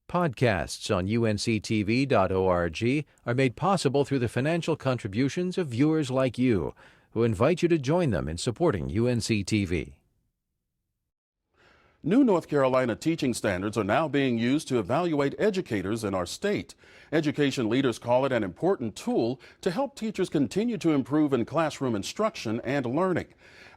Podcasts on UNC-TV.org are made possible through the financial contributions of viewers like you, who invite you to join them in supporting UNC-TV. New North Carolina teaching standards are now being used to evaluate educators in our state. Education leaders call it an important tool to help teachers continue to improve in classroom instruction and learning.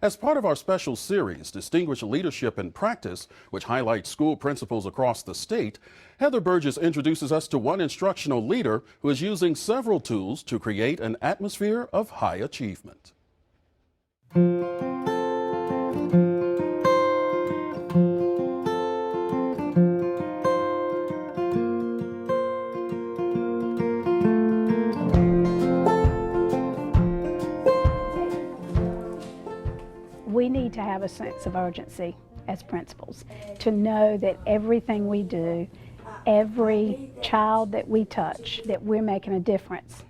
As part of our special series, Distinguished Leadership in Practice, which highlights school principals across the state, Heather Burgess introduces us to one instructional leader who is using several tools to create an atmosphere of high achievement. We need to have a sense of urgency as principals to know that everything we do, every child that we touch, that we're making a difference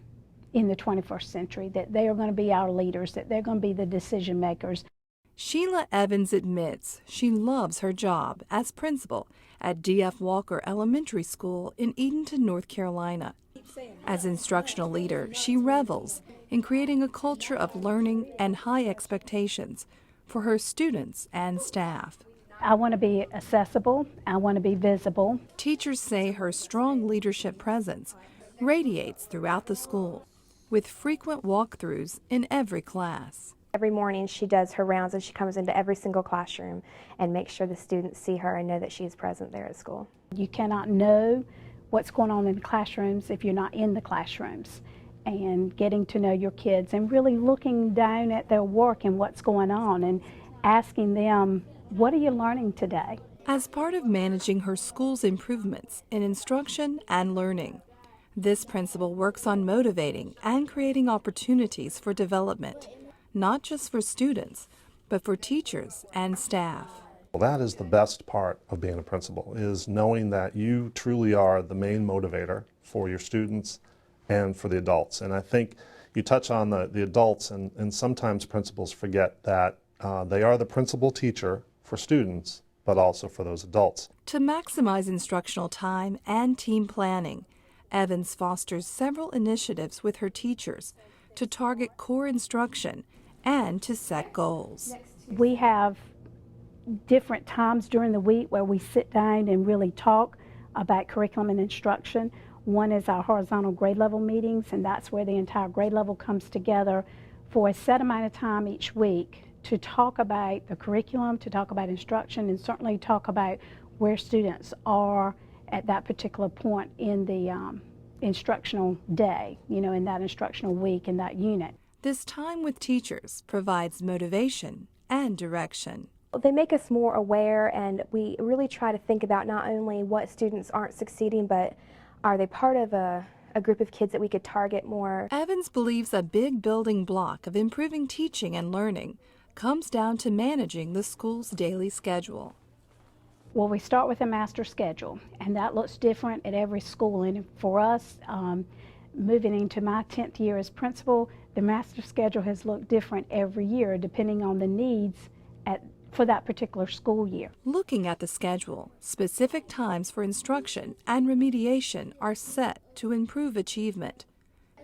in the 21st century, that they are going to be our leaders, that they're going to be the decision makers. Sheila Evans admits she loves her job as principal at D.F. Walker Elementary School in Edenton, North Carolina. As instructional leader, she revels in creating a culture of learning and high expectations for her students and staff. I want to be accessible. I want to be visible. Teachers say her strong leadership presence radiates throughout the school, with frequent walkthroughs in every class. Every morning she does her rounds and she comes into every single classroom and makes sure the students see her and know that she's present there at school. You cannot know what's going on in the classrooms if you're not in the classrooms, and getting to know your kids and really looking down at their work and what's going on and asking them, what are you learning today? As part of managing her school's improvements in instruction and learning, this principal works on motivating and creating opportunities for development, not just for students, but for teachers and staff. Well, that is the best part of being a principal, is knowing that you truly are the main motivator for your students and for the adults. And I think you touch on the adults, and sometimes principals forget that they are the principal teacher for students, but also for those adults. To maximize instructional time and team planning, Evans fosters several initiatives with her teachers to target core instruction and to set goals. We have different times during the week where we sit down and really talk about curriculum and instruction. One is our horizontal grade level meetings, and that's where the entire grade level comes together for a set amount of time each week to talk about the curriculum, to talk about instruction, and certainly talk about where students are at that particular point in the instructional day, in that instructional week, in that unit. This time with teachers provides motivation and direction. They make us more aware, and we really try to think about not only what students aren't succeeding, but are they part of a group of kids that we could target more. Evans believes a big building block of improving teaching and learning comes down to managing the school's daily schedule. Well, we start with a master schedule, and that looks different at every school. And for us, moving into my 10th year as principal, the master schedule has looked different every year depending on the needs for that particular school year. Looking at the schedule, specific times for instruction and remediation are set to improve achievement.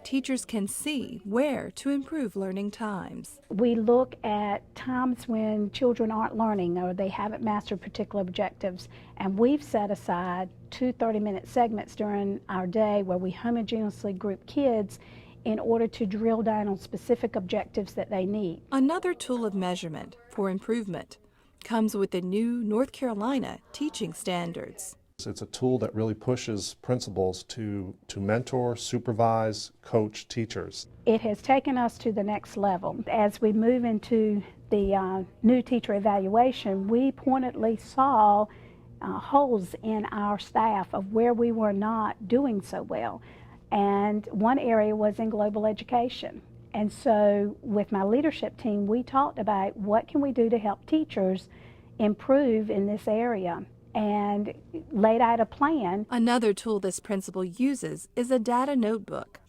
Teachers can see where to improve learning times. We look at times when children aren't learning or they haven't mastered particular objectives, and we've set aside 2 30-minute segments during our day where we homogeneously group kids in order to drill down on specific objectives that they need. Another tool of measurement for improvement comes with the new North Carolina teaching standards. It's a tool that really pushes principals to mentor, supervise, coach teachers. It has taken us to the next level. As we move into the new teacher evaluation, we pointedly saw holes in our staff of where we were not doing so well. And one area was in global education. And so with my leadership team, we talked about what can we do to help teachers improve in this area, and laid out a plan. Another tool this principal uses is a data notebook.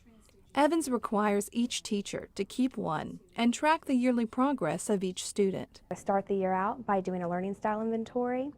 Evans requires each teacher to keep one and track the yearly progress of each student. I start the year out by doing a learning style inventory,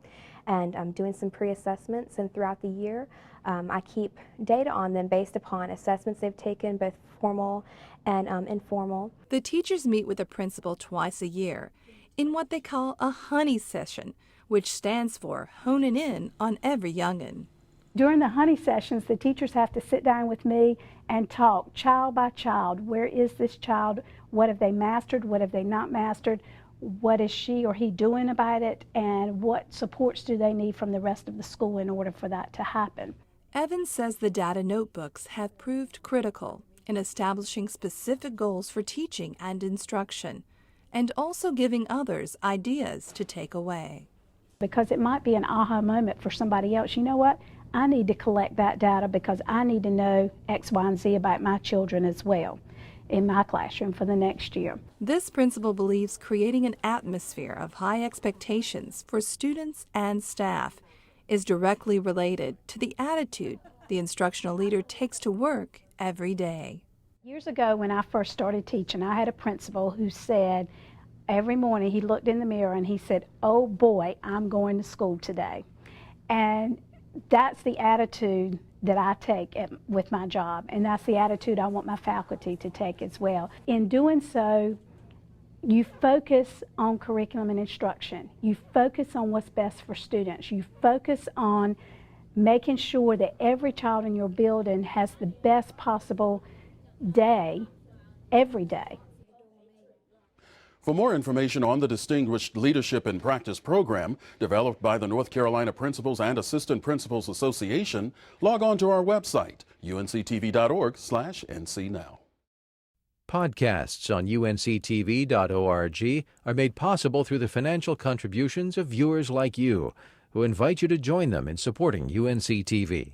and doing some pre-assessments, and throughout the year I keep data on them based upon assessments they've taken, both formal and informal. The teachers meet with the principal twice a year in what they call a honey session, which stands for honing in on every young'un. During the honey sessions, the teachers have to sit down with me and talk child by child. Where is this child? What have they mastered? What have they not mastered? What is she or he doing about it? And what supports do they need from the rest of the school in order for that to happen? Evans says the data notebooks have proved critical in establishing specific goals for teaching and instruction, and also giving others ideas to take away. Because it might be an aha moment for somebody else. You know what? I need to collect that data because I need to know X, Y, and Z about my children as well in my classroom for the next year. This principal believes creating an atmosphere of high expectations for students and staff is directly related to the attitude the instructional leader takes to work every day. Years ago when I first started teaching, I had a principal who said every morning he looked in the mirror and he said, "Oh boy, I'm going to school today." And that's the attitude that I take with my job, and that's the attitude I want my faculty to take as well. In doing so, you focus on curriculum and instruction. You focus on what's best for students. You focus on making sure that every child in your building has the best possible day, every day. For more information on the Distinguished Leadership in Practice program developed by the North Carolina Principals and Assistant Principals Association, log on to our website, unctv.org/ncnow. Podcasts on UNC-TV.org are made possible through the financial contributions of viewers like you, who invite you to join them in supporting UNC-TV.